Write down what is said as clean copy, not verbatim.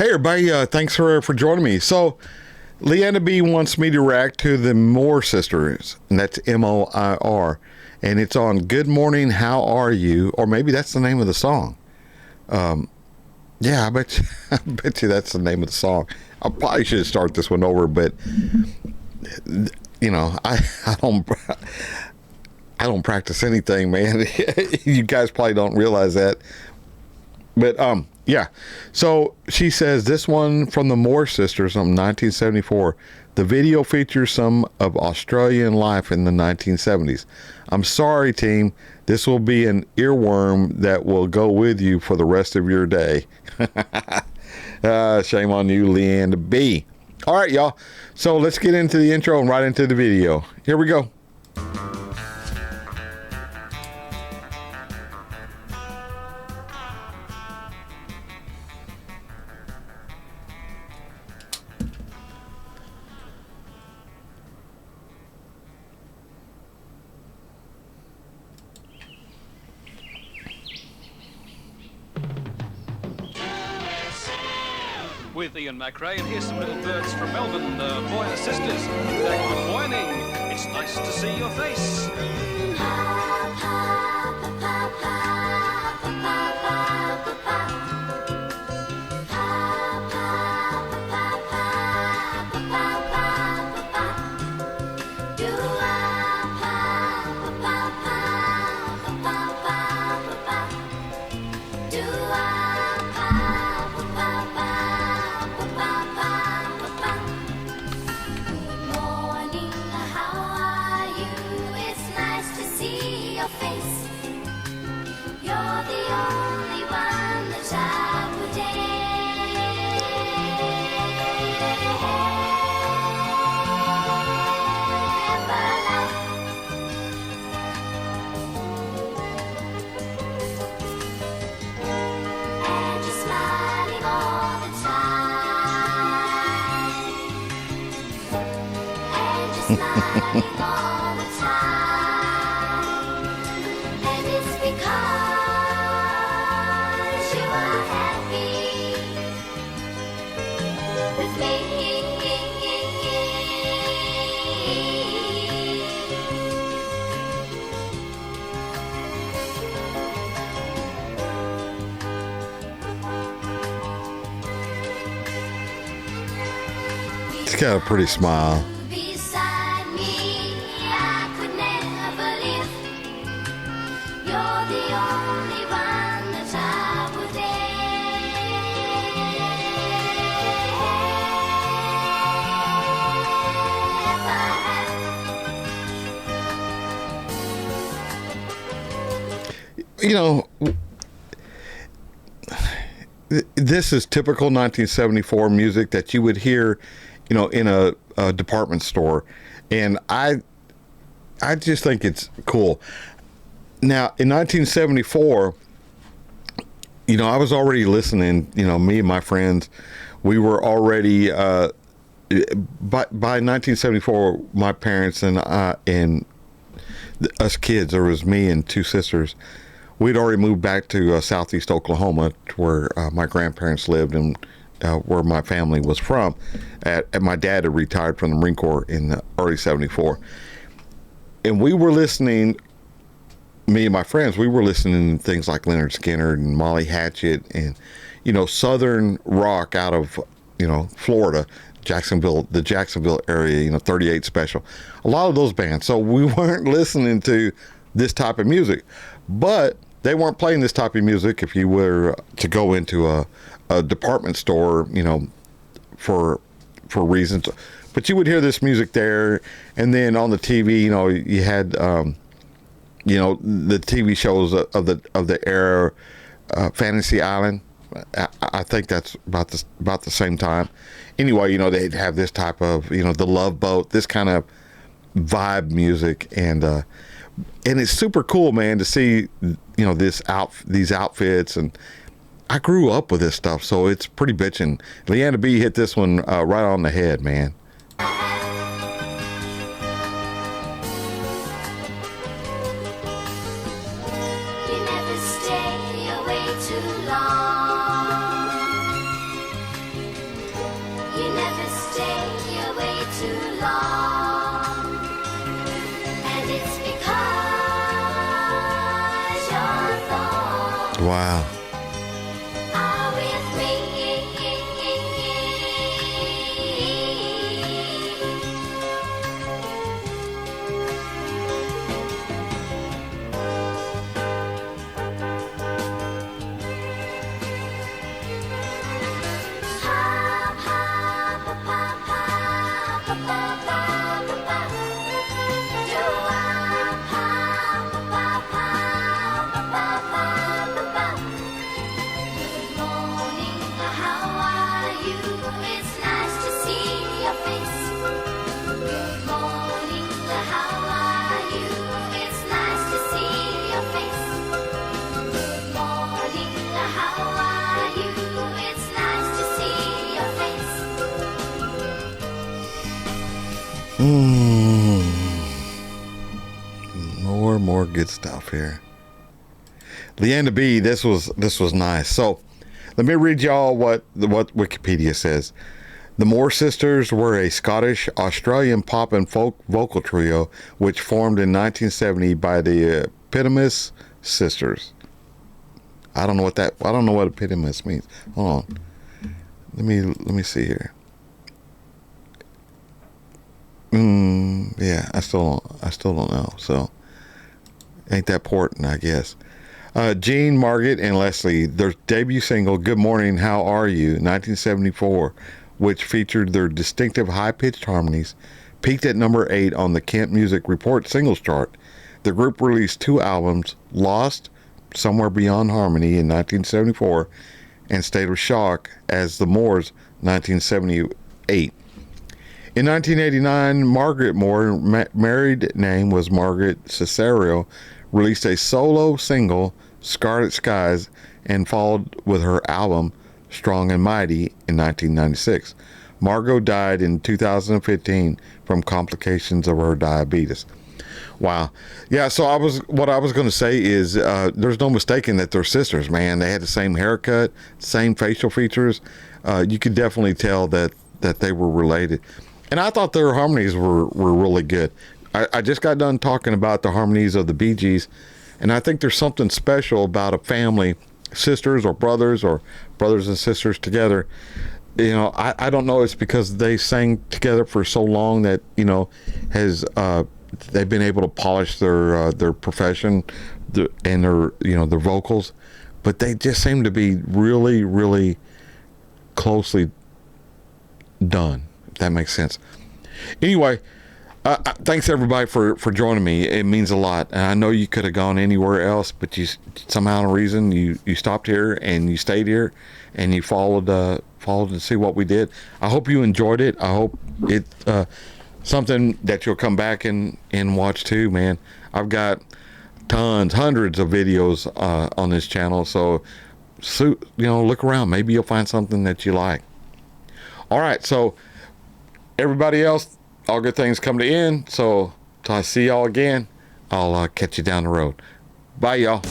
Hey everybody, thanks for joining me. So, Leanna B wants me to react to the Moir sisters, and that's Moir, and it's on Good Morning, How Are You? Or maybe that's the name of the song. Yeah, I bet you, I bet you that's the name of the song. I probably should start this one over, but I don't practice anything, man. You guys probably don't realize that. But yeah. So she says this one from the Moir sisters from 1974. The video features some of Australian life in the 1970s. I'm sorry, team. This will be an earworm that will go with you for the rest of your day. Shame on you, Leanne B. All right, y'all. So let's get into the intro and right into the video. Here we go. With Ian McRae, and here's some little birds from Melbourne, the Moir sisters. Good morning, it's nice to see your face. All the time, and it's because you are happy with me. It's got a pretty smile. You know, this is typical 1974 music that you would hear, in a department store, and I just think it's cool. Now, in 1974, I was already listening. Me and my friends, we were already by 1974. My parents and us kids, there was me and two sisters. We'd already moved back to southeast Oklahoma, where my grandparents lived and where my family was from. And my dad had retired from the Marine Corps in early '74. And we were listening, me and my friends, we were listening to things like Leonard Skinner and Molly Hatchet and, Southern rock out of, Florida, the Jacksonville area, 38 Special. A lot of those bands. So we weren't listening to this type of music. But they weren't playing this type of music if you were to go into a department store, for reasons. But you would hear this music there, and then on the TV, you had, the TV shows of the era, Fantasy Island. I think that's about the same time. Anyway, they'd have this type of, the Love Boat, this kind of vibe music, and it's super cool, man, to see, these outfits, and I grew up with this stuff, so it's pretty bitchin'. Leanna B hit this one right on the head, man. You never stay away too long. you? It's nice to see your face. Good morning, how are you? It's nice to see your face. Good morning, how are you? It's nice to see your face. More good stuff here. Leanna B, this was nice. So let me read y'all what Wikipedia says. The Moir sisters were a Scottish Australian pop and folk vocal trio which formed in 1970 by the Epidemius sisters. I don't know what Epidemius means. Hold on. Let me see here. Yeah, I still don't know. So ain't that important, I guess. Jean, Margaret, and Leslie, their debut single, Good Morning, How Are You, 1974, which featured their distinctive high-pitched harmonies, peaked at number 8 on the Kent Music Report singles chart. The group released 2 albums, Lost, Somewhere Beyond Harmony in 1974, and State of Shock as the Moors, 1978. In 1989, Margaret Moir, married name was Margaret Cesario, released a solo single, Scarlet Skies, and followed with her album, Strong and Mighty, in 1996. Margot died in 2015 from complications of her diabetes. Wow. Yeah, so what I was going to say is there's no mistaking that they're sisters, man. They had the same haircut, same facial features. You could definitely tell that they were related. And I thought their harmonies were really good. I just got done talking about the harmonies of the Bee Gees, and I think there's something special about a family, sisters or brothers and sisters together. You know, I don't know, it's because they sang together for so long that, you know, they've been able to polish their profession and their vocals, but they just seem to be really, really closely done, if that makes sense. Anyway, thanks everybody for joining me. It means a lot, and I know you could have gone anywhere else, but you somehow, a reason, you stopped here and you stayed here and you followed to see what we did. I hope you enjoyed it. I hope it something that you'll come back and watch too, man. I've got hundreds of videos on this channel, so look around. Maybe you'll find something that you like. All right, so everybody else, all good things come to end. So till I see y'all again, I'll catch you down the road. Bye, y'all.